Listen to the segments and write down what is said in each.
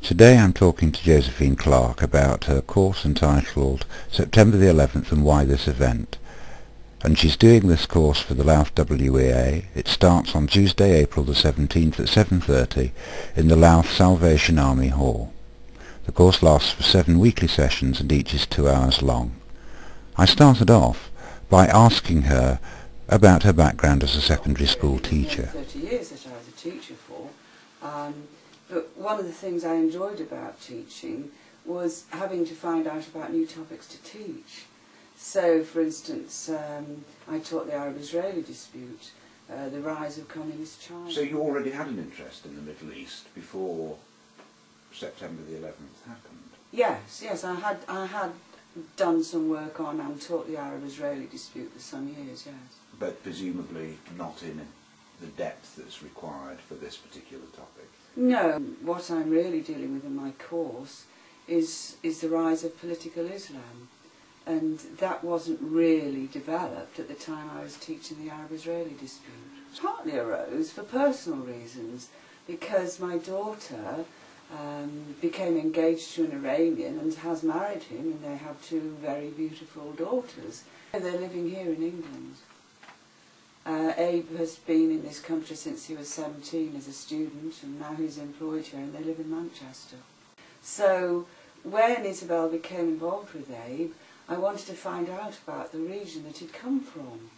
Today I'm talking to Josephine Clark about her course entitled September the 11th and Why This Event. And she's doing this course for the Louth WEA. It starts on Tuesday, April the 17th at 7:30 in the Louth Salvation Army Hall. The course lasts for 7 weekly sessions and each is 2 hours long. I started off by asking her about her background as a secondary school teacher. 30 years that I was a teacher for, but one of the things I enjoyed about teaching was having to find out about new topics to teach. So, for instance, I taught the Arab-Israeli dispute, the rise of communist China. So you already had an interest in the Middle East before September the 11th happened? Yes, I had done some work on and taught the Arab-Israeli dispute for some years, yes. But presumably not in the depth that's required for this particular topic? No, what I'm really dealing with in my course is the rise of political Islam. And that wasn't really developed at the time I was teaching the Arab-Israeli dispute. It partly arose for personal reasons, because my daughter became engaged to an Iranian and has married him, and they have 2 very beautiful daughters. They're living here in England. Abe has been in this country since he was 17 as a student, and now he's employed here, and they live in Manchester. So when Isabel became involved with Abe, I wanted to find out about the region that he'd come from.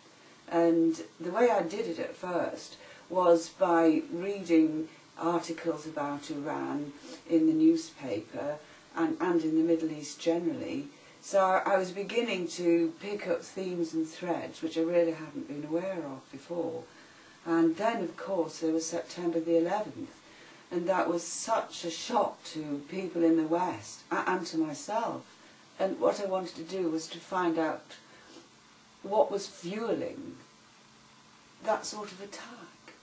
And the way I did it at first was by reading articles about Iran in the newspaper and in the Middle East generally. So I was beginning to pick up themes and threads which I really hadn't been aware of before. And then, of course, there was September the 11th, and that was such a shock to people in the West and to myself. And what I wanted to do was to find out what was fueling that sort of attack.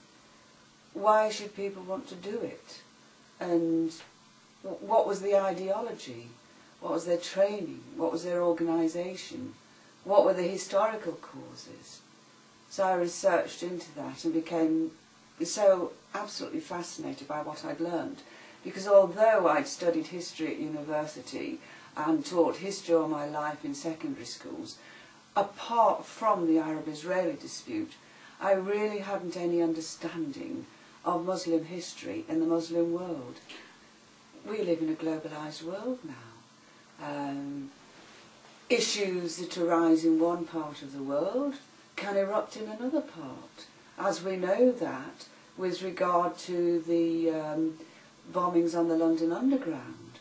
Why should people want to do it? And what was the ideology? What was their training? What was their organisation? What were the historical causes? So I researched into that and became so absolutely fascinated by what I'd learned. Because although I'd studied history at university and taught history all my life in secondary schools, apart from the Arab-Israeli dispute, I really hadn't any understanding of Muslim history in the Muslim world. We live in a globalised world now. Issues that arise in one part of the world can erupt in another part, as we know that with regard to the bombings on the London Underground.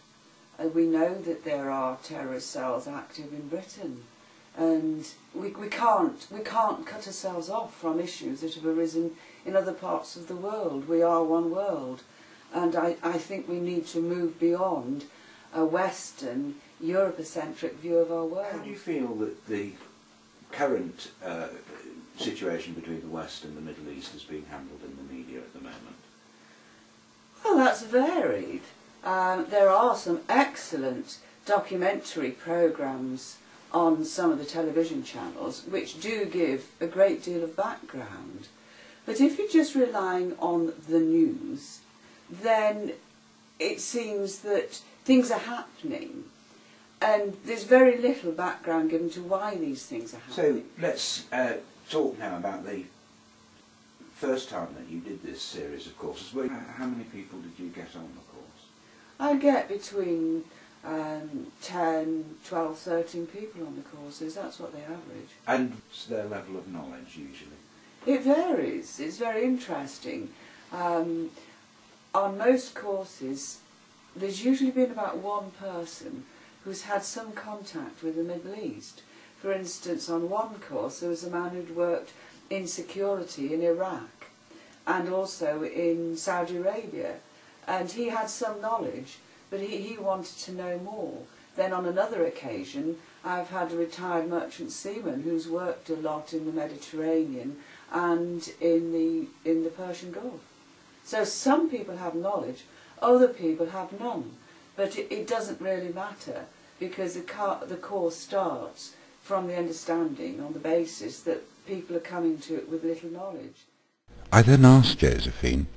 We know that there are terrorist cells active in Britain, and we can't cut ourselves off from issues that have arisen in other parts of the world. We are one world, and I think we need to move beyond a Western, Eurocentric view of our world. How do you feel that the current situation between the West and the Middle East is being handled in the media at the moment? Well, that's varied. There are some excellent documentary programmes on some of the television channels which do give a great deal of background. But if you're just relying on the news, then it seems that things are happening and there's very little background given to why these things are happening. So let's talk now about the first time that you did this series of courses. How many people did you get on the course? I get between 10, 12, 13 people on the courses. That's what they average. And what's their level of knowledge usually? It varies. It's very interesting. On most courses, there's usually been about one person who's had some contact with the Middle East. For instance, on one course there was a man who'd worked in security in Iraq and also in Saudi Arabia, and he had some knowledge, but he wanted to know more. Then on another occasion I've had a retired merchant seaman who's worked a lot in the Mediterranean and in the Persian Gulf. So some people have knowledge, other people have none, but it doesn't really matter, because the course starts from the understanding on the basis that people are coming to it with little knowledge. I then asked Josephine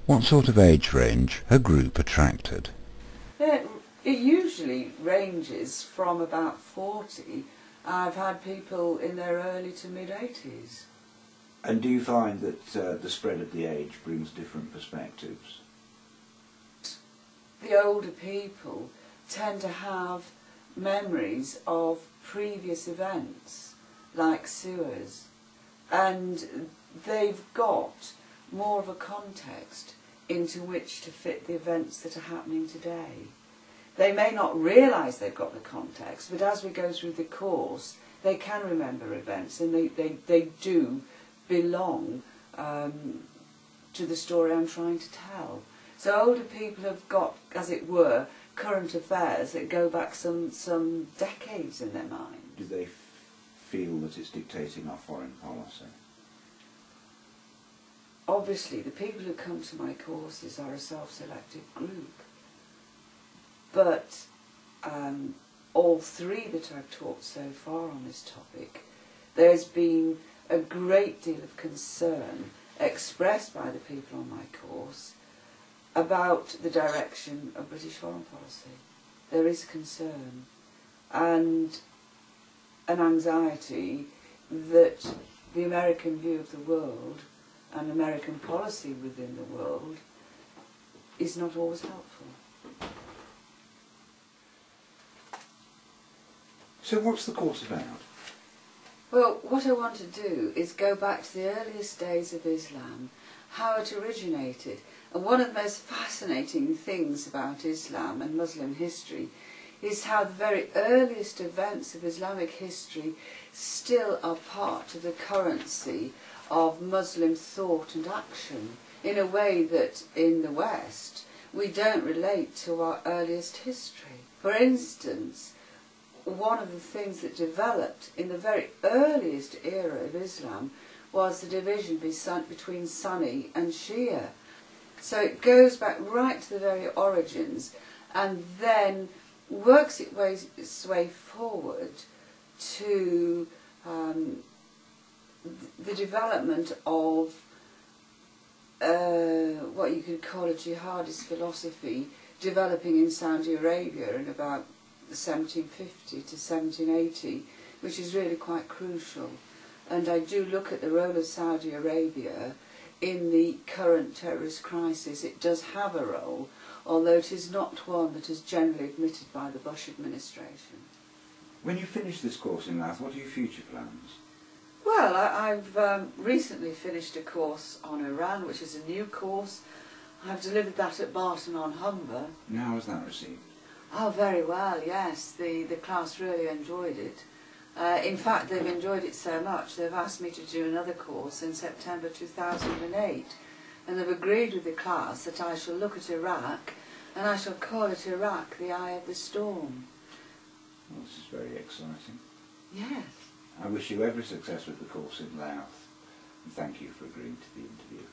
what sort of age range her group attracted. It usually ranges from about 40. I've had people in their early to mid-80s. And do you find that the spread of the age brings different perspectives? The older people tend to have memories of previous events, like sewers, and they've got more of a context into which to fit the events that are happening today. They may not realise they've got the context, but as we go through the course, they can remember events, and they do belong to the story I'm trying to tell. So older people have got, as it were, current affairs that go back some decades in their mind. Do they feel that it's dictating our foreign policy? Obviously, the people who come to my courses are a self-selected group. But all three that I've taught so far on this topic, there's been a great deal of concern expressed by the people on my course about the direction of British foreign policy. There is concern and an anxiety that the American view of the world and American policy within the world is not always helpful. So what's the course about? Well, what I want to do is go back to the earliest days of Islam, how it originated. And one of the most fascinating things about Islam and Muslim history is how the very earliest events of Islamic history still are part of the currency of Muslim thought and action, in a way that in the West we don't relate to our earliest history. For instance, one of the things that developed in the very earliest era of Islam was the division between Sunni and Shia. So it goes back right to the very origins and then works its way forward to the development of what you could call a jihadist philosophy developing in Saudi Arabia in about 1750 to 1780, which is really quite crucial. And I do look at the role of Saudi Arabia in the current terrorist crisis. It does have a role, although it is not one that is generally admitted by the Bush administration. When you finish this course in Louth, what are your future plans? Well, I've recently finished a course on Iran, which is a new course. I've delivered that at Barton-on-Humber. And how was that received? Oh, very well, yes. The class really enjoyed it. In fact, they've enjoyed it so much, they've asked me to do another course in September 2008. And they've agreed with the class that I shall look at Iraq, and I shall call it Iraq, the Eye of the Storm. Well, this is very exciting. Yes. I wish you every success with the course in Louth, and thank you for agreeing to the interview.